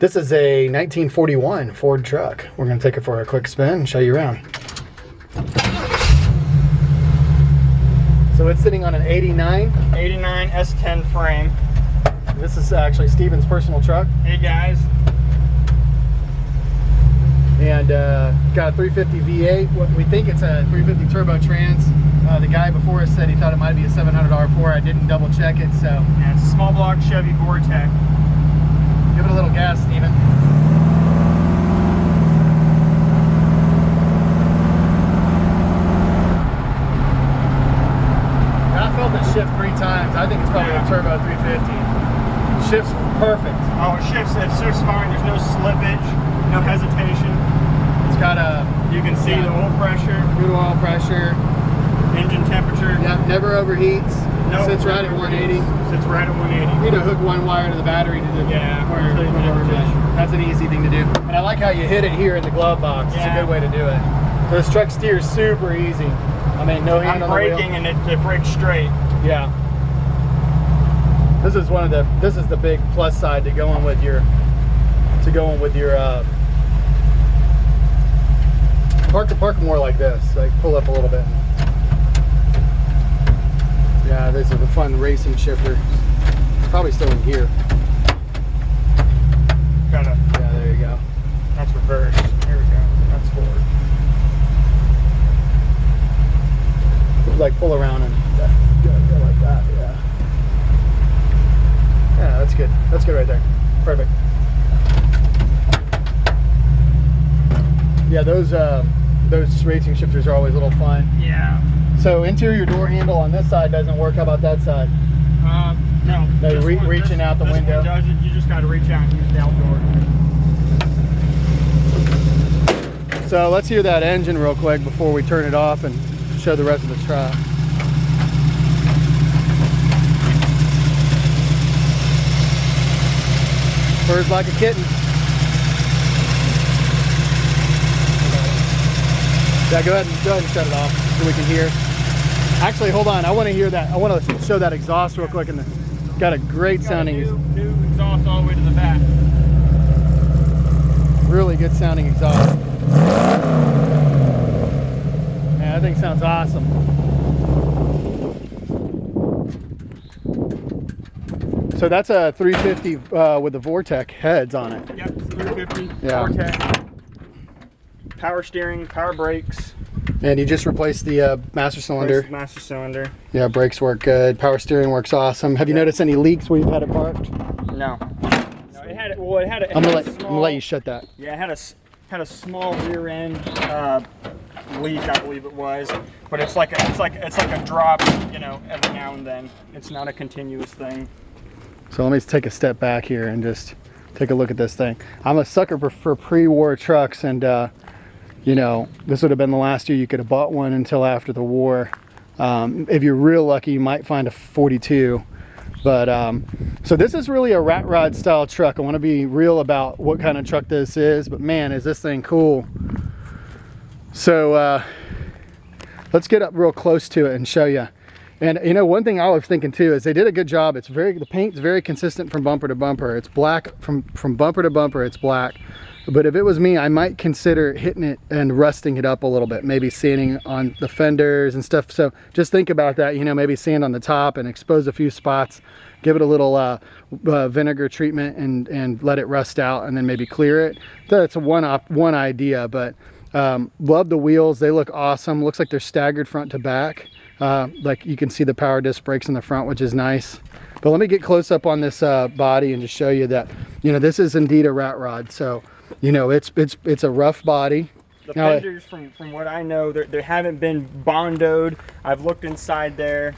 This is a 1941 Ford truck. We're going to take it for a quick spin and show you around. So it's sitting on an 89 S10 frame. This is actually Steven's personal truck. Hey guys. And got a 350 V8. We think it's a 350 turbo trans. The guy before us said he thought it might be a 700 R4. I didn't double check it, so. Yeah, it's a small block Chevy Vortec. Give it a little gas, Steven. I felt it shift 3 times. I think it's probably a turbo 350. Shifts perfect. Oh, it shifts fine. There's no slippage, no hesitation. It's got a, you can see the oil pressure. Good oil pressure. Engine temperature. Yeah, never overheats. No, sits right at 180. Sits right at 180. You need to hook one wire to the battery to the That's an easy thing to do. And I like how you hit it here in the glove box. It's a good way to do it. So this truck steers super easy. I mean, no hand on the wheel. I'm braking and it brakes straight. Yeah. This is this is the big plus side to going with your park more like this. Like pull up a little bit. Yeah, this is a fun racing shifter. It's probably still in gear. Yeah, there you go. That's reverse. Here we go. That's forward. Like pull around and go like that. Yeah. Yeah, that's good. That's good right there. Perfect. Yeah, those racing shifters are always a little fun. Yeah. So interior door handle on this side doesn't work. How about that side? No. Like reaching out the window. This one doesn't. You just got to reach out and use the outdoor. So let's hear that engine real quick before we turn it off and show the rest of the truck. Purrs like a kitten. Yeah, go ahead and shut it off so we can hear. Actually, hold on. I want to hear that. I want to show that exhaust real quick. And got a great sounding. New exhaust all the way to the back. Really good sounding exhaust. Man, that thing sounds awesome. So that's a 350 with the Vortec heads on it. Yep, 350. Yeah. Vortec. Power steering, power brakes. And you just replaced the master cylinder. Master cylinder. Yeah, brakes work good. Power steering works awesome. Have you noticed any leaks where you've had it parked? No. No, it had. Well, it had. I'm gonna let you shut that. Yeah, it had a small rear end leak, I believe it was, but it's like a drop, you know, every now and then. It's not a continuous thing. So let me take a step back here and just take a look at this thing. I'm a sucker for pre-war trucks, and you know, this would have been the last year you could have bought one until after the war. If you're real lucky, you might find a 42. But so this is really a rat rod style truck. I want to be real about what kind of truck this is, but man, is this thing cool. So let's get up real close to it and show you. And you know, one thing I was thinking too is they did a good job. It's the paint's very consistent from bumper to bumper. It's black from bumper to bumper. It's black. But if it was me, I might consider hitting it and rusting it up a little bit, maybe sanding on the fenders and stuff. So just think about that, you know, maybe sand on the top and expose a few spots, give it a little vinegar treatment and let it rust out, and then maybe clear it. That's one idea, but love the wheels. They look awesome. Looks like they're staggered front to back. Like you can see the power disc brakes in the front, which is nice. But let me get close up on this body and just show you that, you know, this is indeed a rat rod. So, you know, it's a rough body. The fenders, from what I know, they haven't been bondoed. I've looked inside there.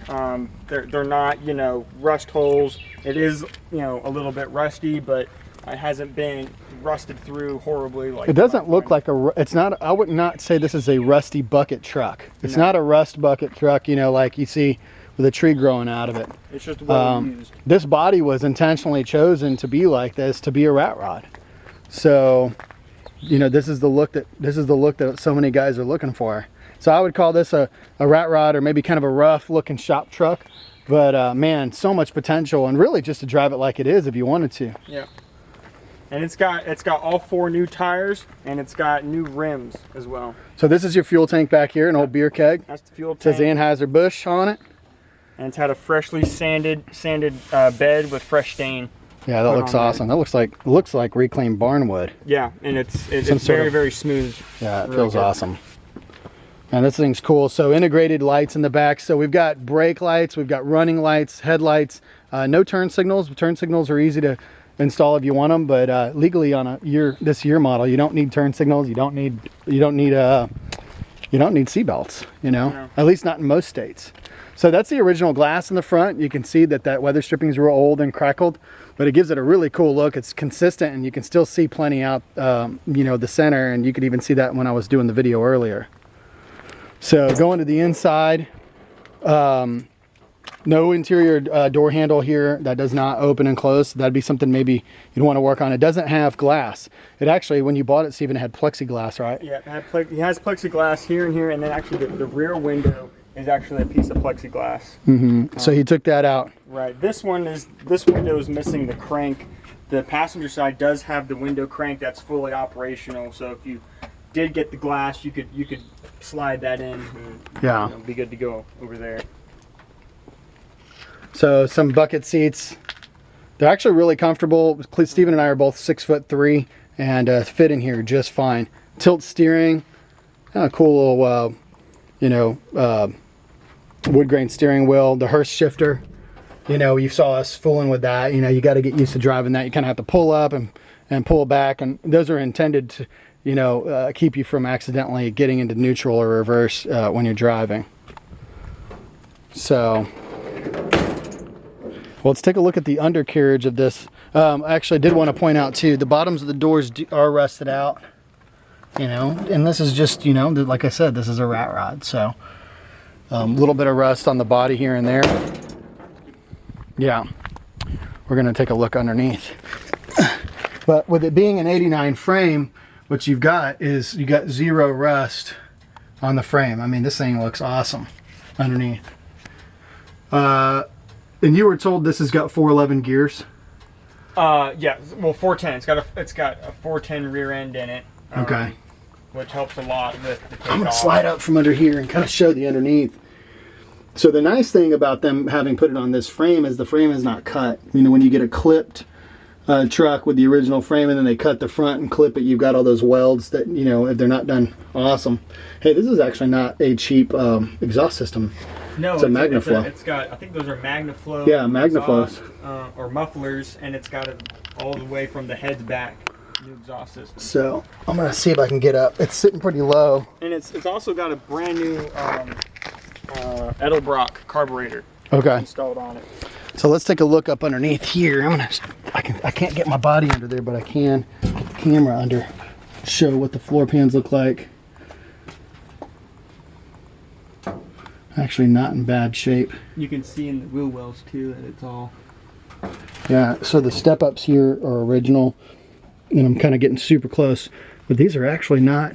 They're not, you know, rust holes. It is, you know, a little bit rusty, but it hasn't been rusted through horribly. Like, it doesn't look like it's not. I would not say this is a rusty bucket truck. It's not a rust bucket truck, you know, like you see with a tree growing out of it. It's just well used. This body was intentionally chosen to be like this, to be a rat rod. So, you know, this is the look that so many guys are looking for. So I would call this a rat rod, or maybe kind of a rough looking shop truck. But man, so much potential, and really just to drive it like it is if you wanted to. Yeah. And it's got all 4 new tires, and it's got new rims as well. So this is your fuel tank back here, an old beer keg. That's the fuel It says tank. Anheuser-Busch on it. And it's had a freshly sanded bed with fresh stain. Yeah, that looks awesome. That looks like reclaimed barnwood. Yeah, and it's sort of- very smooth. Yeah, it Really feels good. awesome. And this thing's cool. So integrated lights in the back. So we've got brake lights, we've got running lights, headlights, no turn signals. Turn signals are easy to install if you want them, but legally on this year model, you don't need turn signals. You don't need seatbelts. You know, No. at least not in most states. So that's the original glass in the front. You can see that weather stripping is real old and crackled, but it gives it a really cool look. It's consistent, and you can still see plenty out, you know, the center, and you could even see that when I was doing the video earlier. So going to the inside, no interior door handle here. That does not open and close. That'd be something maybe you'd want to work on. It doesn't have glass. It actually, when you bought it, Stephen, it had plexiglass, right? Yeah, it has plexiglass here and here, and then actually the rear window is actually a piece of plexiglass. Mm-hmm. So he took that out. Right. This window is missing the crank. The passenger side does have the window crank that's fully operational. So if you did get the glass, you could slide that in. And, Yeah. be good to go over there. So some bucket seats. They're actually really comfortable. Stephen and I are both 6'3" and fit in here just fine. Tilt steering, cool little, you know, wood grain steering wheel. The Hurst shifter, you know, you saw us fooling with that. You know, you got to get used to driving that. You kind of have to pull up and pull back, and those are intended to, you know, keep you from accidentally getting into neutral or reverse when you're driving. So, well, let's take a look at the undercarriage of this. Actually, I did want to point out too, the bottoms of the doors are rusted out, you know, and this is just, you know, like I said, this is a rat rod, so a little bit of rust on the body here and there. Yeah, we're gonna take a look underneath. But with it being an 89 frame, what you've got is you got 0 rust on the frame. I mean, this thing looks awesome underneath. And you were told this has got 411 gears. Yeah, well, 410. It's got a 410 rear end in it. Okay. Which helps a lot with the takeoff. I'm gonna slide up from under here and kind of show the underneath. So the nice thing about them having put it on this frame is the frame is not cut. You know, when you get a clipped truck with the original frame and then they cut the front and clip it, you've got all those welds that, you know, if they're not done awesome. Hey, this is actually not a cheap exhaust system. No, it's a MagnaFlow. It's got, I think those are MagnaFlow. Yeah, MagnaFlows. Or mufflers, and it's got it all the way from the heads back. New exhaust system. So I'm gonna see if I can get up. It's sitting pretty low. And it's also got a brand new Edelbrock carburetor installed on it. So let's take a look up underneath here. I can't get my body under there, but I can get the camera under, show what the floor pans look like. Actually not in bad shape. You can see in the wheel wells too that it's all. Yeah, so the step ups here are original, and I'm kind of getting super close, but these are actually not,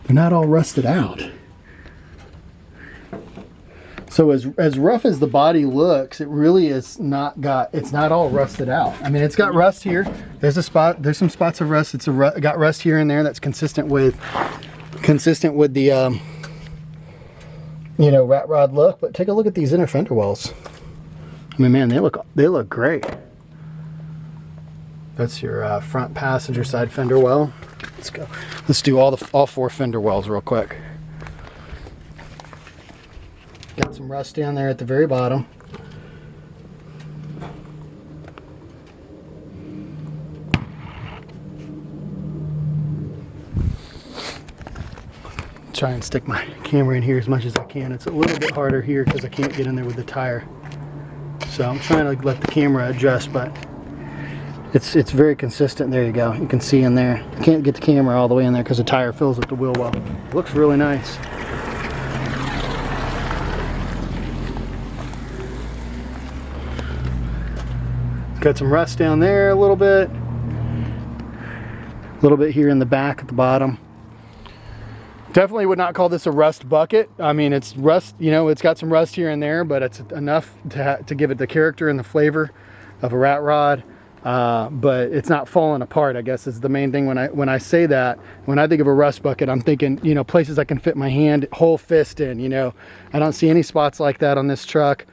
they're not all rusted out. So as rough as the body looks, it really is not it's not all rusted out. I mean, it's got rust here. There's some spots of rust. It's got rust here and there that's consistent with the you know, rat rod look. But take a look at these inner fender wells. I mean, man, they look great. That's your front passenger side fender well. Let's go. Let's do all 4 fender wells real quick. Got some rust down there at the very bottom. Try and stick my camera in here as much as I can. It's a little bit harder here because I can't get in there with the tire. So I'm trying to let the camera adjust, but it's very consistent. There you go. You can see in there. I can't get the camera all the way in there because the tire fills with the wheel well. It looks really nice. Got some rust down there a little bit here in the back at the bottom. Definitely would not call this a rust bucket. I mean, it's rust, you know, it's got some rust here and there, but it's enough to give it the character and the flavor of a rat rod. but it's not falling apart, I guess, is the main thing. When I say that, when I think of a rust bucket, I'm thinking, you know, places I can fit my hand, whole fist in, you know. I don't see any spots like that on this truck.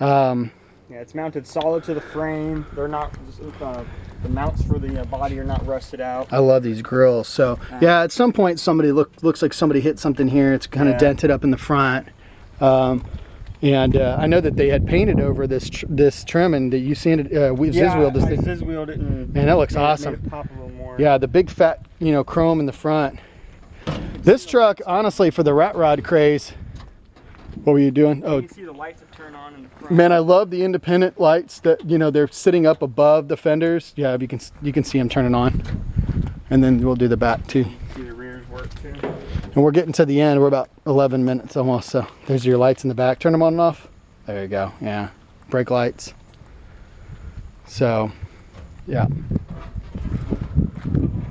Yeah, it's mounted solid to the frame. They're not, the mounts for the body are not rusted out. I love these grills. So yeah, at some point somebody looks like somebody hit something here. It's kind of dented up in the front. And I know that they had painted over this trim, and that you sanded, Zizwheeled this thing. Zizwheeled it, and man, that looks awesome. made it pop a little more. Yeah, the big fat, you know, chrome in the front. This truck, honestly, for the rat rod craze. What were you doing? You can see the lights that turn on in the front. Man, I love the independent lights that, you know, they're sitting up above the fenders. Yeah, you can see them turning on. And then we'll do the back too. See the rears work too. And we're getting to the end. We're about 11 minutes almost. So there's your lights in the back. Turn them on and off. There you go. Yeah. Brake lights. So, yeah.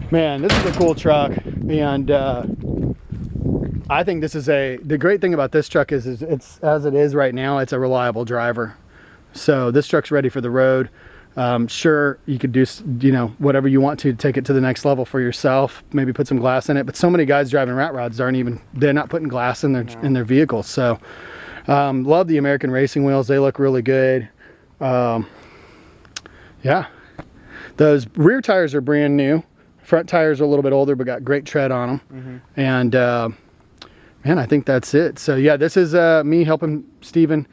Man, this is a cool truck. And I think this is the great thing about this truck is it's, as it is right now, it's a reliable driver. So this truck's ready for the road. Sure, you could do, you know, whatever you want to take it to the next level for yourself, maybe put some glass in it, but so many guys driving rat rods they're not putting glass in their vehicles. So love the American racing wheels. They look really good. Yeah, those rear tires are brand new. Front tires are a little bit older, but got great tread on them. And man, I think that's it. So yeah, this is me helping Steven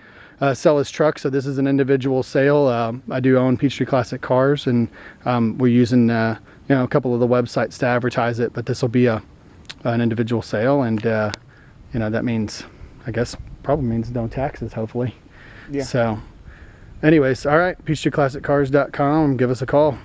sell his truck. So this is an individual sale. I do own Peachtree Classic Cars, and we're using you know, a couple of the websites to advertise it, but this will be an individual sale. And you know, that means, I guess, probably means no taxes, hopefully. Yeah. So anyways, all right, peachtreeclassiccars.com, give us a call.